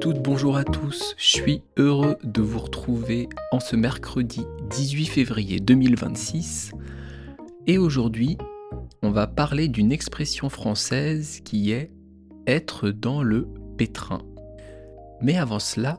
toutes, bonjour à tous. Je suis heureux de vous retrouver en ce mercredi 18 février 2026. Et aujourd'hui, on va parler d'une expression française qui est être dans le pétrin. Mais avant cela,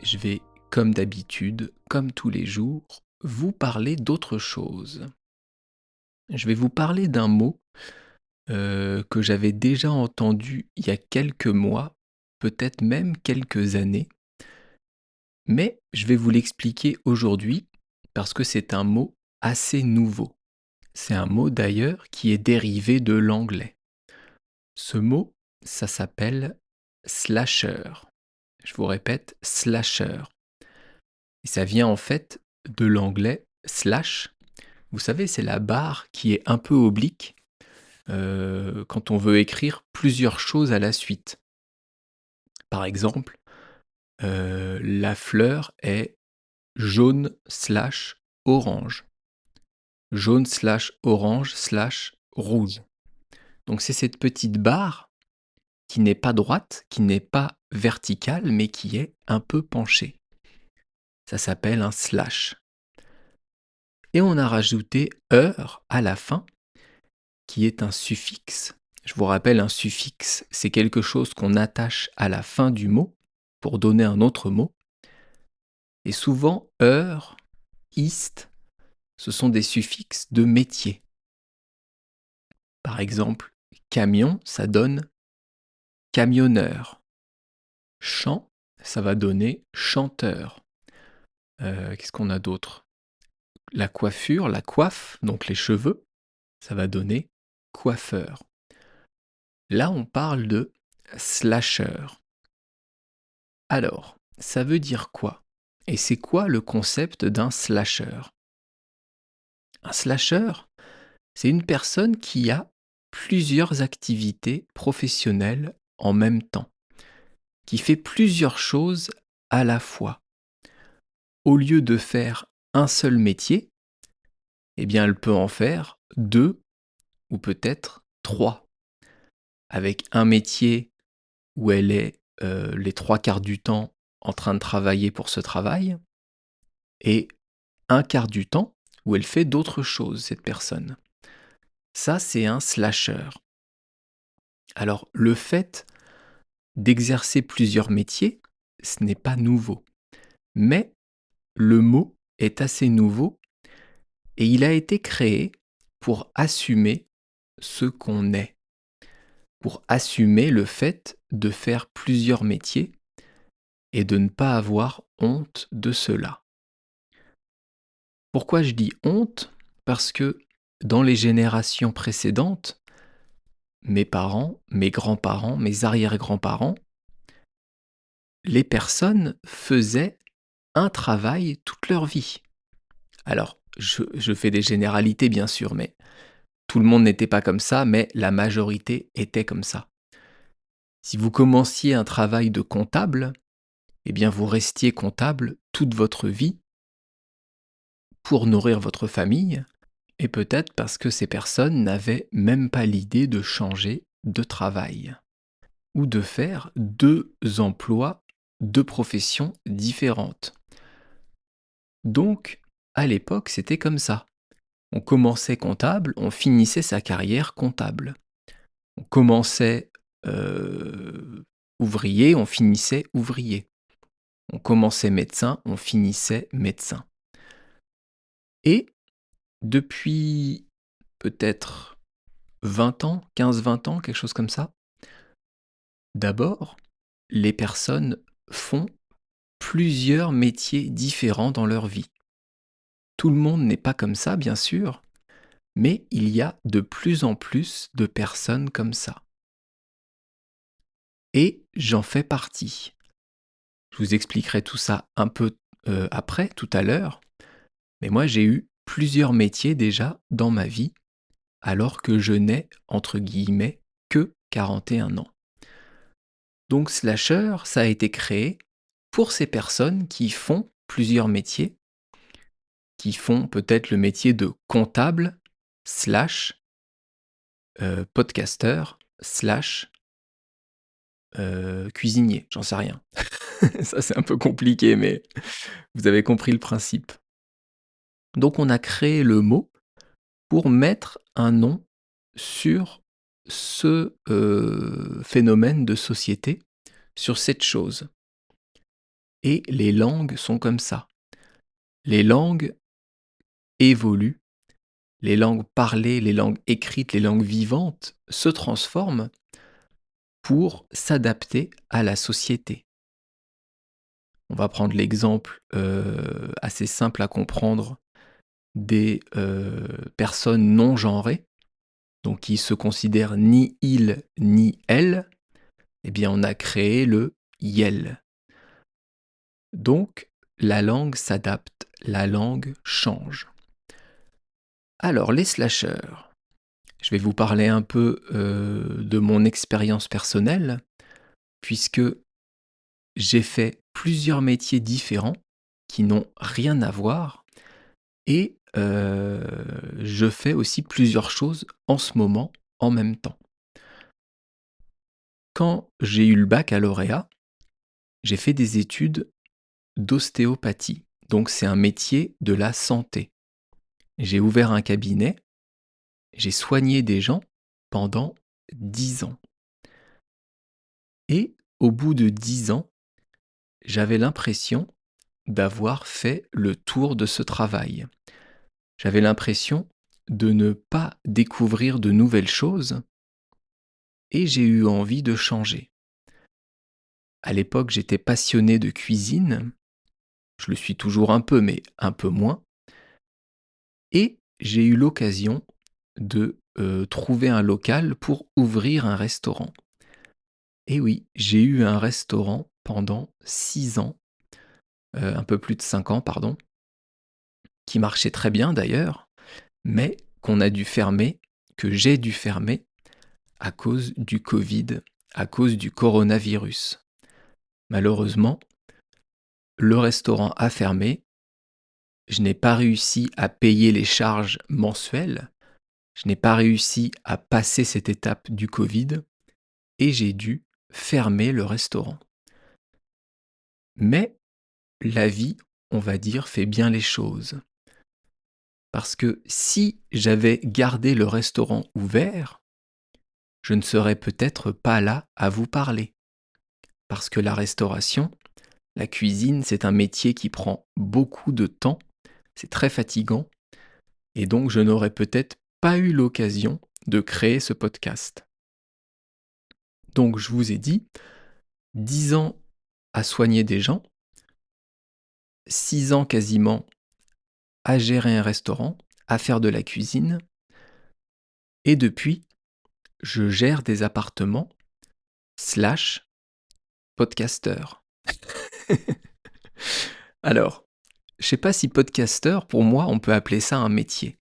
je vais, comme d'habitude, comme tous les jours, vous parler d'autre chose. Je vais vous parler d'un mot que j'avais déjà entendu il y a quelques mois, peut-être même quelques années, mais je vais vous l'expliquer aujourd'hui parce que c'est un mot assez nouveau. C'est un mot d'ailleurs qui est dérivé de l'anglais. Ce mot, ça s'appelle slasher. Je vous répète, slasher. Et ça vient en fait de l'anglais slash. Vous savez, c'est la barre qui est un peu oblique quand on veut écrire plusieurs choses à la suite. Par exemple, la fleur est jaune slash orange. Jaune slash orange slash rouge. Donc c'est cette petite barre qui n'est pas droite, qui n'est pas verticale, mais qui est un peu penchée. Ça s'appelle un slash. Et on a rajouté heure à la fin, qui est un suffixe. Je vous rappelle, un suffixe, c'est quelque chose qu'on attache à la fin du mot pour donner un autre mot. Et souvent, heure, ist, ce sont des suffixes de métier. Par exemple, camion, ça donne camionneur. Chant, ça va donner chanteur. Qu'est-ce qu'on a d'autre? La coiffure, la coiffe, donc les cheveux, ça va donner coiffeur. Là, on parle de slasher. Alors, ça veut dire quoi? Et c'est quoi le concept d'un slasher? Un slasher, c'est une personne qui a plusieurs activités professionnelles en même temps, qui fait plusieurs choses à la fois. Au lieu de faire un seul métier, eh bien elle peut en faire 2 ou peut-être 3. Avec un métier où elle est les 3/4 du temps en train de travailler pour ce travail et un quart du temps où elle fait d'autres choses, cette personne. Ça, c'est un slasher. Alors, le fait d'exercer plusieurs métiers, ce n'est pas nouveau. Mais le mot est assez nouveau et il a été créé pour assumer ce qu'on est, pour assumer le fait de faire plusieurs métiers et de ne pas avoir honte de cela. Pourquoi je dis honte? Parce que dans les générations précédentes, mes parents, mes grands-parents, mes arrière-grands-parents, les personnes faisaient un travail toute leur vie. Alors, je fais des généralités bien sûr, mais tout le monde n'était pas comme ça, mais la majorité était comme ça. Si vous commenciez un travail de comptable, eh bien vous restiez comptable toute votre vie pour nourrir votre famille, et peut-être parce que ces personnes n'avaient même pas l'idée de changer de travail, ou de faire 2 emplois, 2 professions différentes. Donc, à l'époque, c'était comme ça. On commençait comptable, on finissait sa carrière comptable. On commençait ouvrier, on finissait ouvrier. On commençait médecin, on finissait médecin. Et depuis peut-être 20 ans, 15-20 ans, quelque chose comme ça, d'abord, les personnes font plusieurs métiers différents dans leur vie. Tout le monde n'est pas comme ça, bien sûr, mais il y a de plus en plus de personnes comme ça. Et j'en fais partie. Je vous expliquerai tout ça un peu après, tout à l'heure, mais moi j'ai eu plusieurs métiers déjà dans ma vie, alors que je n'ai, entre guillemets, que 41 ans. Donc slasher, ça a été créé pour ces personnes qui font plusieurs métiers, qui font peut-être le métier de comptable, slash, podcasteur, slash, cuisinier, j'en sais rien. Ça, c'est un peu compliqué, mais vous avez compris le principe. Donc on a créé le mot pour mettre un nom sur ce, phénomène de société, sur cette chose. Et les langues sont comme ça. Les langues évoluent, les langues parlées, les langues écrites, les langues vivantes se transforment pour s'adapter à la société. On va prendre l'exemple, assez simple à comprendre des, personnes non genrées, donc qui se considèrent ni il ni elle, eh bien on a créé le iel. Donc la langue s'adapte, la langue change. Alors les slasheurs, je vais vous parler un peu, de mon expérience personnelle, puisque j'ai fait plusieurs métiers différents qui n'ont rien à voir et je fais aussi plusieurs choses en ce moment, en même temps. Quand j'ai eu le baccalauréat, j'ai fait des études d'ostéopathie, donc c'est un métier de la santé. J'ai ouvert un cabinet, j'ai soigné des gens pendant 10 ans et au bout de 10 ans, j'avais l'impression d'avoir fait le tour de ce travail. J'avais l'impression de ne pas découvrir de nouvelles choses et j'ai eu envie de changer. À l'époque, j'étais passionné de cuisine, je le suis toujours un peu, mais un peu moins, et j'ai eu l'occasion de trouver un local pour ouvrir un restaurant. Et oui, j'ai eu un restaurant pendant 6 ans, un peu plus de 5 ans, pardon, qui marchait très bien d'ailleurs, mais qu'on a dû fermer, que j'ai dû fermer à cause du Covid, à cause du coronavirus. Malheureusement, le restaurant a fermé, je n'ai pas réussi à payer les charges mensuelles, je n'ai pas réussi à passer cette étape du Covid et j'ai dû fermer le restaurant. Mais la vie, on va dire, fait bien les choses. Parce que si j'avais gardé le restaurant ouvert, je ne serais peut-être pas là à vous parler. Parce que la restauration, la cuisine, c'est un métier qui prend beaucoup de temps, c'est très fatigant, et donc je n'aurais peut-être pas eu l'occasion de créer ce podcast. Donc je vous ai dit, 10 ans à soigner des gens, 6 ans quasiment à gérer un restaurant, à faire de la cuisine, et depuis, je gère des appartements slash podcasteur. Alors, je sais pas si podcasteur, pour moi, on peut appeler ça un métier.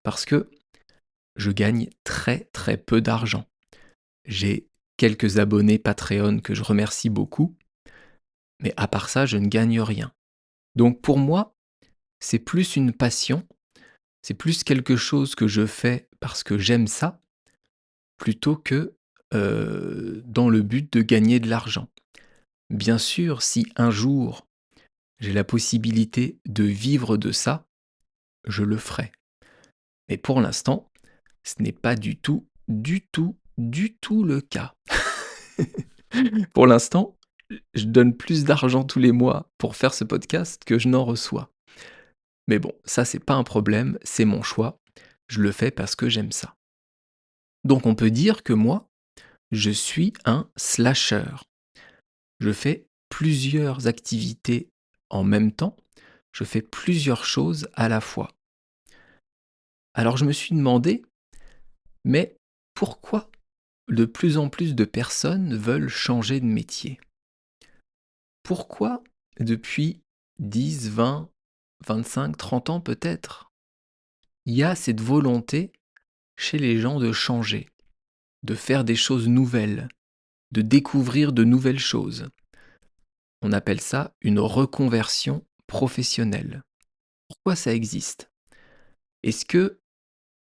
Parce que je gagne très très peu d'argent. J'ai quelques abonnés Patreon que je remercie beaucoup, mais à part ça, je ne gagne rien. Donc pour moi, c'est plus une passion, c'est plus quelque chose que je fais parce que j'aime ça, plutôt que dans le but de gagner de l'argent. Bien sûr, si un jour j'ai la possibilité de vivre de ça, je le ferai. Mais pour l'instant, ce n'est pas du tout, du tout, du tout le cas. Pour l'instant, je donne plus d'argent tous les mois pour faire ce podcast que je n'en reçois. Mais bon, ça c'est pas un problème, c'est mon choix. Je le fais parce que j'aime ça. Donc on peut dire que moi, je suis un slasher. Je fais plusieurs activités en même temps, je fais plusieurs choses à la fois. Alors je me suis demandé, mais pourquoi de plus en plus de personnes veulent changer de métier? Pourquoi depuis 10, 20, 25, 30 ans peut-être, il y a cette volonté chez les gens de changer, de faire des choses nouvelles, de découvrir de nouvelles choses? On appelle ça une reconversion professionnelle. Pourquoi ça existe? Est-ce que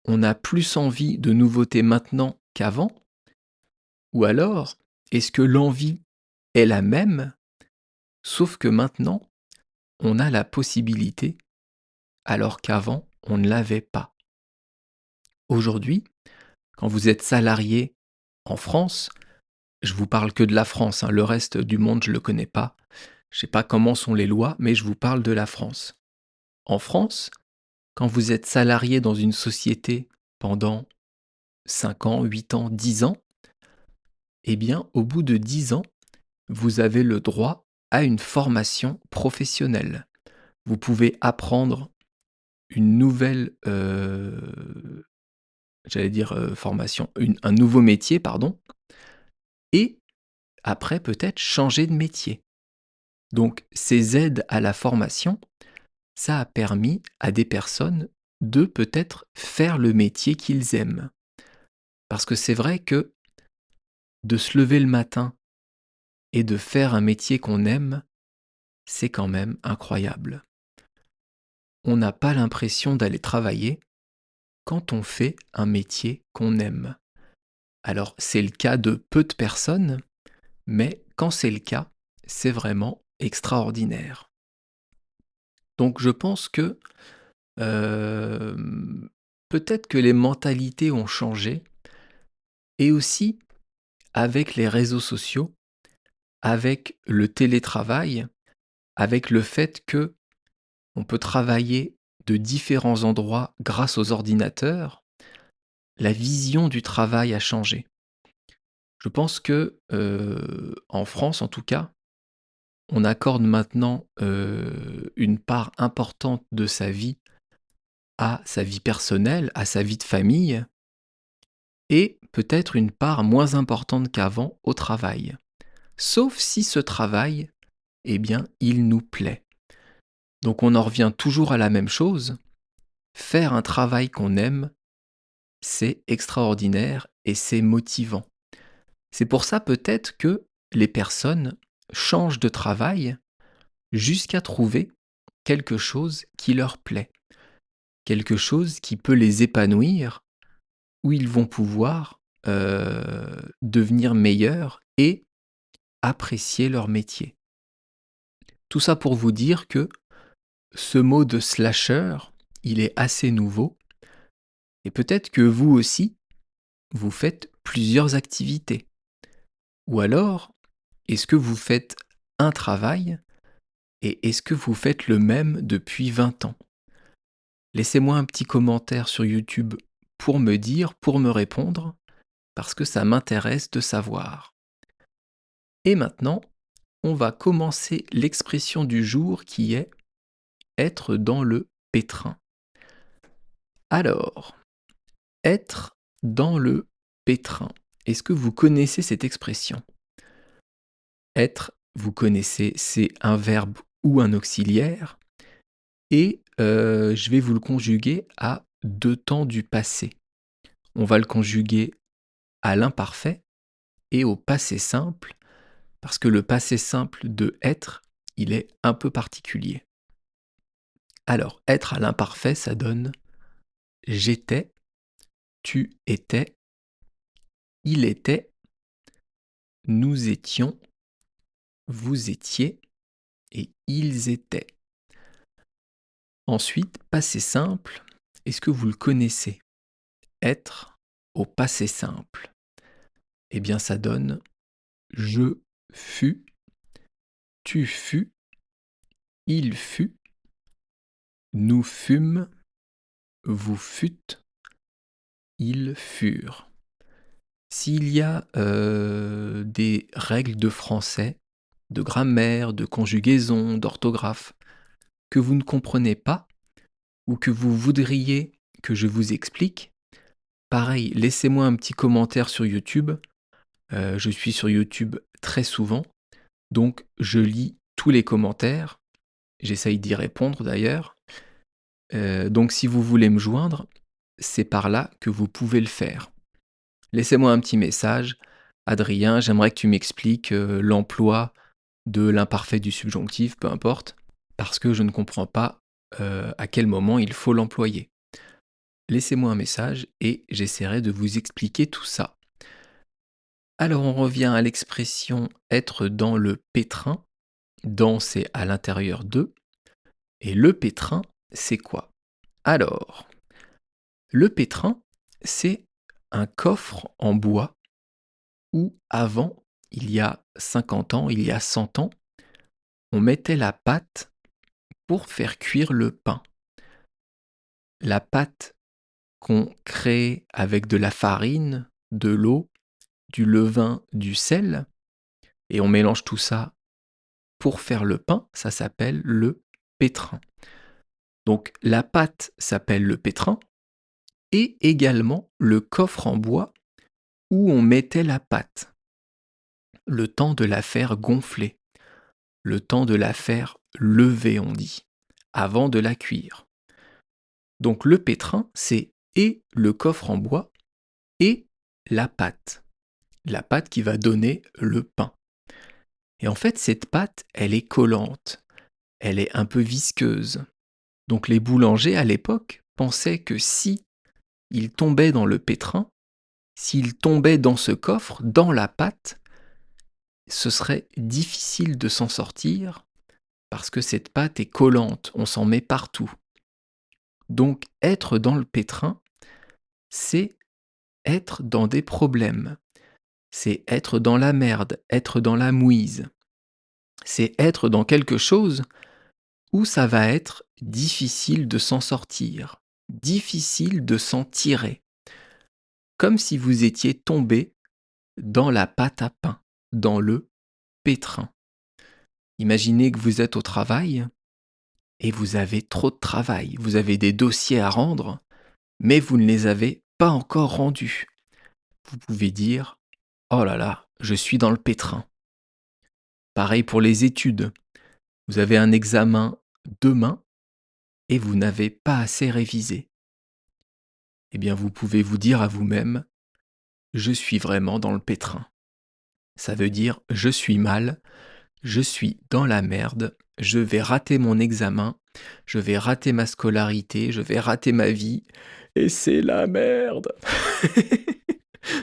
on a plus envie de nouveautés maintenant qu'avant? Ou alors, est-ce que l'envie est la même? Sauf que maintenant, on a la possibilité, alors qu'avant, on ne l'avait pas. Aujourd'hui, quand vous êtes salarié en France, je vous parle que de la France, hein, le reste du monde, je ne le connais pas. Je ne sais pas comment sont les lois, mais je vous parle de la France. En France, quand vous êtes salarié dans une société pendant 5 ans, 8 ans, 10 ans, eh bien, au bout de 10 ans, vous avez le droit à une formation professionnelle. Vous pouvez apprendre une nouvelle, formation, un nouveau métier, pardon, et après peut-être changer de métier. Donc ces aides à la formation, ça a permis à des personnes de peut-être faire le métier qu'ils aiment. Parce que c'est vrai que de se lever le matin et de faire un métier qu'on aime, c'est quand même incroyable. On n'a pas l'impression d'aller travailler quand on fait un métier qu'on aime. Alors c'est le cas de peu de personnes, mais quand c'est le cas, c'est vraiment extraordinaire. Donc je pense que peut-être que les mentalités ont changé et aussi avec les réseaux sociaux, avec le télétravail, avec le fait que on peut travailler de différents endroits grâce aux ordinateurs, la vision du travail a changé. Je pense que, en France en tout cas, on accorde maintenant, une part importante de sa vie à sa vie personnelle, à sa vie de famille et peut-être une part moins importante qu'avant au travail. Sauf si ce travail, eh bien, il nous plaît. Donc on en revient toujours à la même chose, faire un travail qu'on aime, c'est extraordinaire et c'est motivant. C'est pour ça peut-être que les personnes changent de travail jusqu'à trouver quelque chose qui leur plaît, quelque chose qui peut les épanouir, où ils vont pouvoir devenir meilleurs et apprécier leur métier. Tout ça pour vous dire que ce mot de slasher, il est assez nouveau et peut-être que vous aussi, vous faites plusieurs activités. Ou alors, est-ce que vous faites un travail et est-ce que vous faites le même depuis 20 ans? Laissez-moi un petit commentaire sur YouTube pour me dire, pour me répondre, parce que ça m'intéresse de savoir. Et maintenant, on va commencer l'expression du jour qui est être dans le pétrin. Alors, être dans le pétrin. Est-ce que vous connaissez cette expression? Être, vous connaissez, c'est un verbe ou un auxiliaire et je vais vous le conjuguer à 2 temps du passé. On va le conjuguer à l'imparfait et au passé simple parce que le passé simple de être, il est un peu particulier. Alors, être à l'imparfait, ça donne j'étais, tu étais, il était, nous étions, vous étiez et ils étaient. Ensuite, passé simple, est-ce que vous le connaissez? Être au passé simple. Eh bien, ça donne je fus, tu fus, il fut, nous fûmes, vous fûtes, ils furent. S'il y a des règles de français, de grammaire, de conjugaison, d'orthographe, que vous ne comprenez pas ou que vous voudriez que je vous explique, pareil, laissez-moi un petit commentaire sur YouTube. Je suis sur YouTube très souvent, donc je lis tous les commentaires. J'essaye d'y répondre d'ailleurs. Donc si vous voulez me joindre, c'est par là que vous pouvez le faire. Laissez-moi un petit message. Adrien, j'aimerais que tu m'expliques l'emploi de l'imparfait du subjonctif, peu importe, parce que je ne comprends pas à quel moment il faut l'employer. Laissez-moi un message et j'essaierai de vous expliquer tout ça. Alors on revient à l'expression être dans le pétrin. Dans, c'est à l'intérieur de. Et le pétrin, c'est quoi? Alors, le pétrin, c'est un coffre en bois où avant, il y a 50 ans, il y a 100 ans, on mettait la pâte pour faire cuire le pain. La pâte qu'on crée avec de la farine, de l'eau, du levain, du sel, et on mélange tout ça pour faire le pain, ça s'appelle le pétrin. Donc la pâte s'appelle le pétrin et également le coffre en bois où on mettait la pâte. Le temps de la faire gonfler, le temps de la faire lever, on dit, avant de la cuire. Donc le pétrin, c'est et le coffre en bois et la pâte qui va donner le pain. Et en fait, cette pâte, elle est collante, elle est un peu visqueuse. Donc les boulangers à l'époque pensaient que si ils tombaient dans le pétrin, s'ils tombaient dans ce coffre, dans la pâte, ce serait difficile de s'en sortir parce que cette pâte est collante, on s'en met partout. Donc être dans le pétrin, c'est être dans des problèmes, c'est être dans la merde, être dans la mouise, c'est être dans quelque chose où ça va être difficile de s'en sortir, difficile de s'en tirer, comme si vous étiez tombé dans la pâte à pain, dans le pétrin. Imaginez que vous êtes au travail et vous avez trop de travail, vous avez des dossiers à rendre, mais vous ne les avez pas encore rendus. Vous pouvez dire « Oh là là, je suis dans le pétrin ». Pareil pour les études. Vous avez un examen demain et vous n'avez pas assez révisé. Eh bien, vous pouvez vous dire à vous-même « Je suis vraiment dans le pétrin ». Ça veut dire « Je suis mal ». Je suis dans la merde, je vais rater mon examen, je vais rater ma scolarité, je vais rater ma vie, et c'est la merde.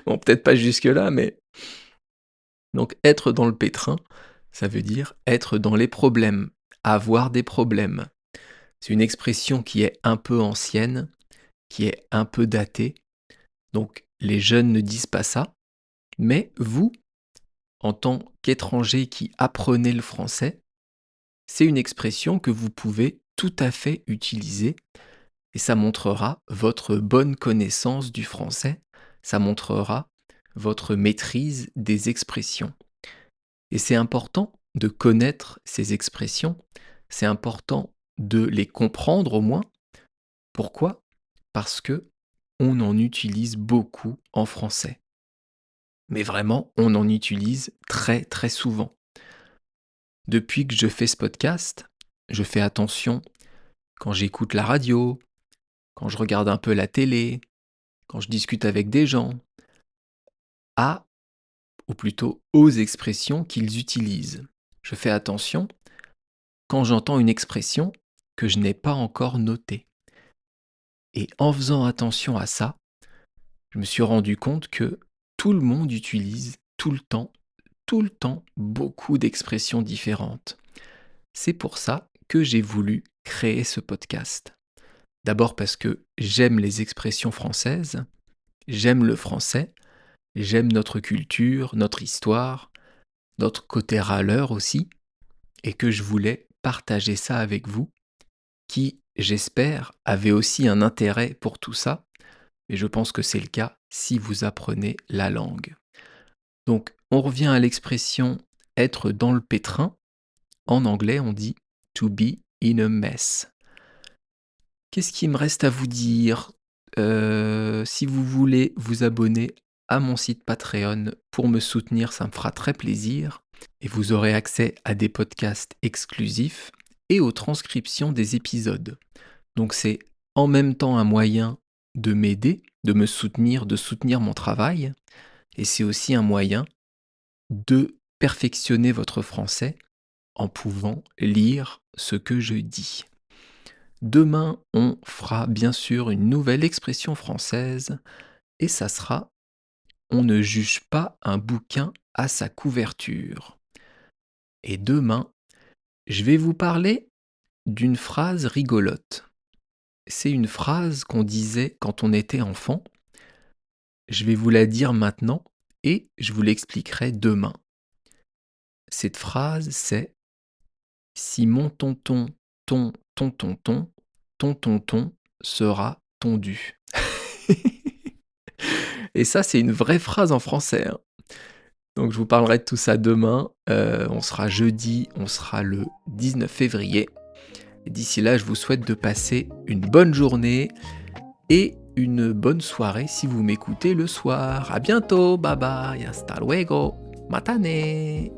Bon, peut-être pas jusque-là, mais... Donc être dans le pétrin, ça veut dire être dans les problèmes, avoir des problèmes. C'est une expression qui est un peu ancienne, qui est un peu datée, donc les jeunes ne disent pas ça, mais vous, en tant qu'étranger qui apprenez le français, c'est une expression que vous pouvez tout à fait utiliser et ça montrera votre bonne connaissance du français, ça montrera votre maîtrise des expressions. Et c'est important de connaître ces expressions, c'est important de les comprendre au moins. Pourquoi? Parce que on en utilise beaucoup en français. Mais vraiment, on en utilise très très souvent. Depuis que je fais ce podcast, je fais attention quand j'écoute la radio, quand je regarde un peu la télé, quand je discute avec des gens, ou plutôt aux expressions qu'ils utilisent. Je fais attention quand j'entends une expression que je n'ai pas encore notée. Et en faisant attention à ça, je me suis rendu compte que tout le monde utilise tout le temps, beaucoup d'expressions différentes. C'est pour ça que j'ai voulu créer ce podcast. D'abord parce que j'aime les expressions françaises, j'aime le français, j'aime notre culture, notre histoire, notre côté râleur aussi, et que je voulais partager ça avec vous, qui, j'espère, avez aussi un intérêt pour tout ça, et je pense que c'est le cas si vous apprenez la langue. Donc, on revient à l'expression être dans le pétrin. En anglais, on dit to be in a mess. Qu'est-ce qu'il me reste à vous dire? Si vous voulez vous abonner à mon site Patreon pour me soutenir, ça me fera très plaisir. Et vous aurez accès à des podcasts exclusifs et aux transcriptions des épisodes. Donc c'est en même temps un moyen de m'aider, de me soutenir, de soutenir mon travail. Et c'est aussi un moyen de perfectionner votre français en pouvant lire ce que je dis. Demain, on fera bien sûr une nouvelle expression française et ça sera on ne juge pas un bouquin à sa couverture. Et demain, je vais vous parler d'une phrase rigolote. C'est une phrase qu'on disait quand on était enfant. Je vais vous la dire maintenant et je vous l'expliquerai demain. Cette phrase, c'est: si mon tonton, ton tonton sera tondu. Et ça, c'est une vraie phrase en français, hein. Donc je vous parlerai de tout ça demain. On sera jeudi, on sera le 19 février. Et d'ici là, je vous souhaite de passer une bonne journée et une bonne soirée si vous m'écoutez le soir. À bientôt, bye bye, hasta luego, matane.